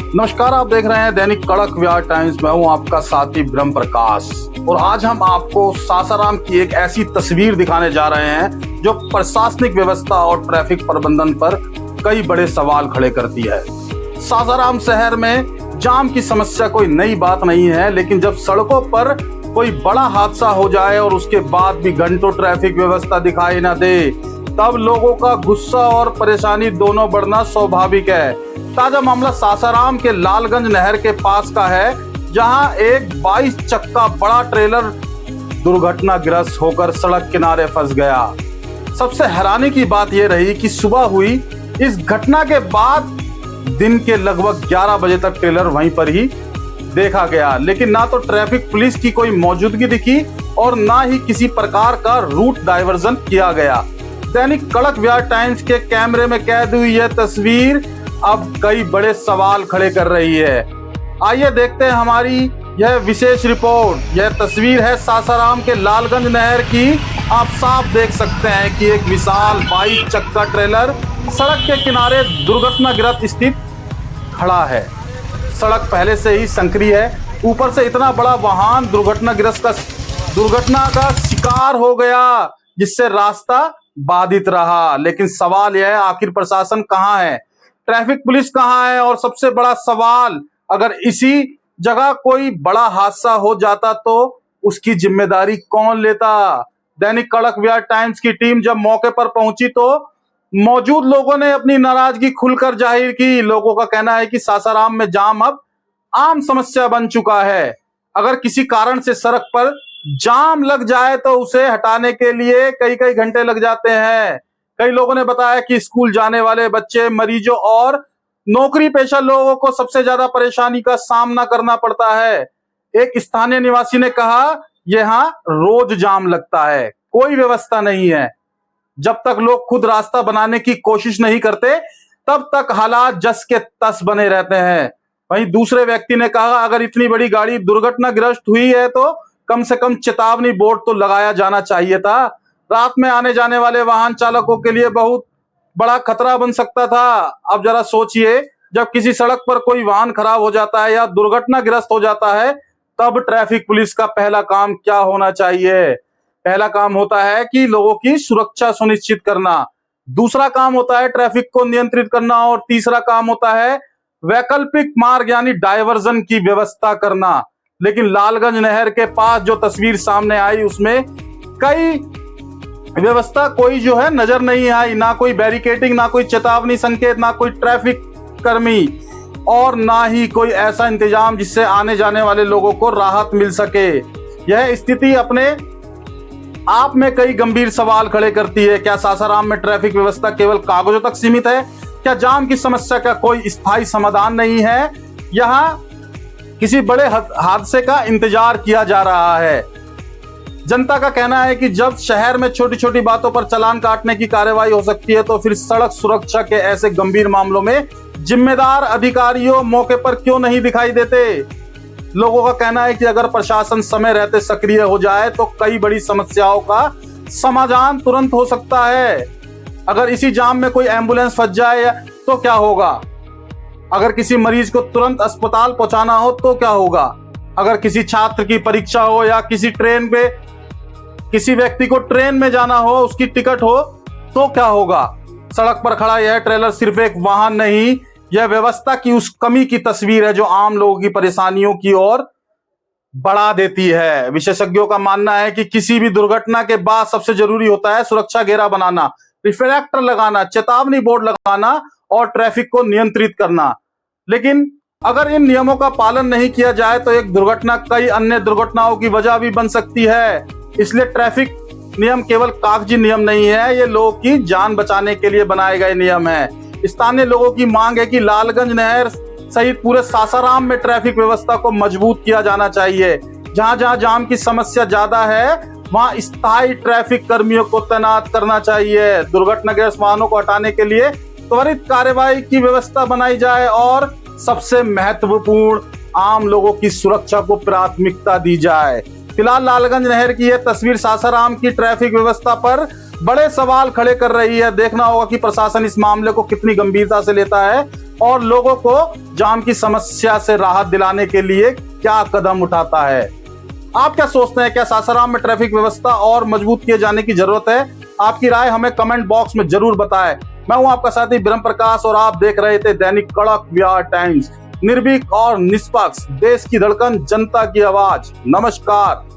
नमस्कार, आप देख रहे हैं दैनिक कड़क व्यार टाइम्स। मैं हूं आपका साथी ब्रह्म प्रकाश और आज हम आपको सासाराम की एक ऐसी तस्वीर दिखाने जा रहे हैं जो प्रशासनिक व्यवस्था और ट्रैफिक प्रबंधन पर कई बड़े सवाल खड़े करती है। सासाराम शहर में जाम की समस्या कोई नई बात नहीं है, लेकिन जब सड़कों पर कोई बड़ा हादसा हो जाए और उसके बाद भी घंटों ट्रैफिक व्यवस्था दिखाई न दे, तब लोगों का गुस्सा और परेशानी दोनों बढ़ना स्वाभाविक है। ताजा मामला सासाराम के लालगंज नहर के पास का है, जहां एक 22 चक्का बड़ा ट्रेलर दुर्घटनाग्रस्त होकर सड़क किनारे फंस गया। सबसे हैरानी की बात यह रही कि सुबह हुई इस घटना के बाद दिन के लगभग 11 बजे तक ट्रेलर वहीं पर ही देखा गया, लेकिन ना तो ट्रैफिक पुलिस की कोई मौजूदगी दिखी और ना ही किसी प्रकार का रूट डायवर्जन किया गया। दैनिक कड़क व्यार टाइम्स के कैमरे में कैद हुई यह तस्वीर अब कई बड़े सवाल खड़े कर रही है। आइए देखते हैं हमारी यह विशेष रिपोर्ट। यह तस्वीर है सासाराम के लालगंज नहर की। आप साफ देख सकते हैं कि एक विशाल 22 चक्का ट्रेलर सड़क के किनारे दुर्घटनाग्रस्त स्थित खड़ा है। सड़क पहले से ही संकरी है, ऊपर से इतना बड़ा वाहन दुर्घटना का शिकार हो गया, जिससे रास्ता बाधित रहा। लेकिन सवाल यह है, आखिर प्रशासन कहाँ है, ट्रैफिक पुलिस कहाँ है? और सबसे बड़ा सवाल, अगर इसी जगह कोई बड़ा हादसा हो जाता तो उसकी जिम्मेदारी कौन लेता? दैनिक कड़क व्यार टाइम्स की टीम जब मौके पर पहुंची तो मौजूद लोगों ने अपनी नाराजगी खुलकर जाहिर की। लोगों का कहना है कि सासाराम में जाम अब आम समस्या बन चुका है। अगर किसी कारण से सड़क पर जाम लग जाए तो उसे हटाने के लिए कई कई घंटे लग जाते हैं। कई लोगों ने बताया कि स्कूल जाने वाले बच्चे, मरीजों और नौकरी पेशा लोगों को सबसे ज्यादा परेशानी का सामना करना पड़ता है। एक स्थानीय निवासी ने कहा, यहाँ रोज जाम लगता है, कोई व्यवस्था नहीं है। जब तक लोग खुद रास्ता बनाने की कोशिश नहीं करते, तब तक हालात जस के तस बने रहते हैं। वहीं दूसरे व्यक्ति ने कहा, अगर इतनी बड़ी गाड़ी दुर्घटनाग्रस्त हुई है तो कम से कम चेतावनी बोर्ड तो लगाया जाना चाहिए था। रात में आने जाने वाले वाहन चालकों के लिए बहुत बड़ा खतरा बन सकता था। अब जरा सोचिए, जब किसी सड़क पर कोई वाहन खराब हो जाता है या दुर्घटनाग्रस्त हो जाता है, तब ट्रैफिक पुलिस का पहला काम क्या होना चाहिए? पहला काम होता है कि लोगों की सुरक्षा सुनिश्चित करना, दूसरा काम होता है ट्रैफिक को नियंत्रित करना और तीसरा काम होता है वैकल्पिक मार्ग यानी डायवर्जन की व्यवस्था करना। लेकिन लालगंज नहर के पास जो तस्वीर सामने आई, उसमें कई व्यवस्था कोई जो है नजर नहीं आई। ना कोई बैरिकेडिंग, ना कोई चेतावनी संकेत, ना कोई ट्रैफिक कर्मी और ना ही कोई ऐसा इंतजाम जिससे आने जाने वाले लोगों को राहत मिल सके। यह स्थिति अपने आप में कई गंभीर सवाल खड़े करती है। क्या सासाराम में ट्रैफिक व्यवस्था केवल कागजों तक सीमित है? क्या जाम की समस्या का कोई स्थायी समाधान नहीं है? यहाँ किसी बड़े हादसे का इंतजार किया जा रहा है। जनता का कहना है कि जब शहर में छोटी छोटी बातों पर चालान काटने की कार्रवाई हो सकती है, तो फिर सड़क सुरक्षा के ऐसे गंभीर मामलों में जिम्मेदार अधिकारियों मौके पर क्यों नहीं दिखाई देते? लोगों का कहना है कि अगर प्रशासन समय रहते सक्रिय हो जाए तो कई बड़ी समस्याओं का समाधान तुरंत हो सकता है। अगर इसी जाम में कोई एम्बुलेंस फंस जाए तो क्या होगा? अगर किसी मरीज को तुरंत अस्पताल पहुंचाना हो तो क्या होगा? अगर किसी छात्र की परीक्षा हो या किसी व्यक्ति को ट्रेन में जाना हो, उसकी टिकट हो तो क्या होगा? सड़क पर खड़ा यह ट्रेलर सिर्फ एक वाहन नहीं, यह व्यवस्था की उस कमी की तस्वीर है जो आम लोगों की परेशानियों की ओर बढ़ा देती है। विशेषज्ञों का मानना है कि किसी भी दुर्घटना के बाद सबसे जरूरी होता है सुरक्षा घेरा बनाना, रिफ्लेक्टर लगाना, चेतावनी बोर्ड लगाना और ट्रैफिक को नियंत्रित करना। लेकिन अगर इन नियमों का पालन नहीं किया जाए तो एक दुर्घटना कई अन्य दुर्घटनाओं की वजह भी बन सकती है। इसलिए ट्रैफिक नियम केवल कागजी नियम नहीं है, ये लोगों की जान बचाने के लिए बनाए गए नियम है। स्थानीय लोगों की मांग है कि लालगंज नहर सहित पूरे सासाराम में ट्रैफिक व्यवस्था को मजबूत किया जाना चाहिए। जहां जहां जाम की समस्या ज्यादा है, वहां स्थायी ट्रैफिक कर्मियों को तैनात करना चाहिए। दुर्घटनाग्रस्त वाहनों को हटाने के लिए त्वरित कार्रवाई की व्यवस्था बनाई जाए और सबसे महत्वपूर्ण, आम लोगों की सुरक्षा को प्राथमिकता दी जाए। फिलहाल लालगंज नहर की यह तस्वीर सासाराम की ट्रैफिक व्यवस्था पर बड़े सवाल खड़े कर रही है। देखना होगा कि प्रशासन इस मामले को कितनी गंभीरता से लेता है और लोगों को जाम की समस्या से राहत दिलाने के लिए क्या कदम उठाता है। आप क्या सोचते हैं, क्या सासाराम में ट्रैफिक व्यवस्था और मजबूत किए जाने की जरूरत है? आपकी राय हमें कमेंट बॉक्स में जरूर बताएं। मैं हूं आपका साथी ब्रह्म प्रकाश और आप देख रहे थे दैनिक कड़क बिहार टाइम्स, निर्भीक और निष्पक्ष, देश की धड़कन, जनता की आवाज। नमस्कार।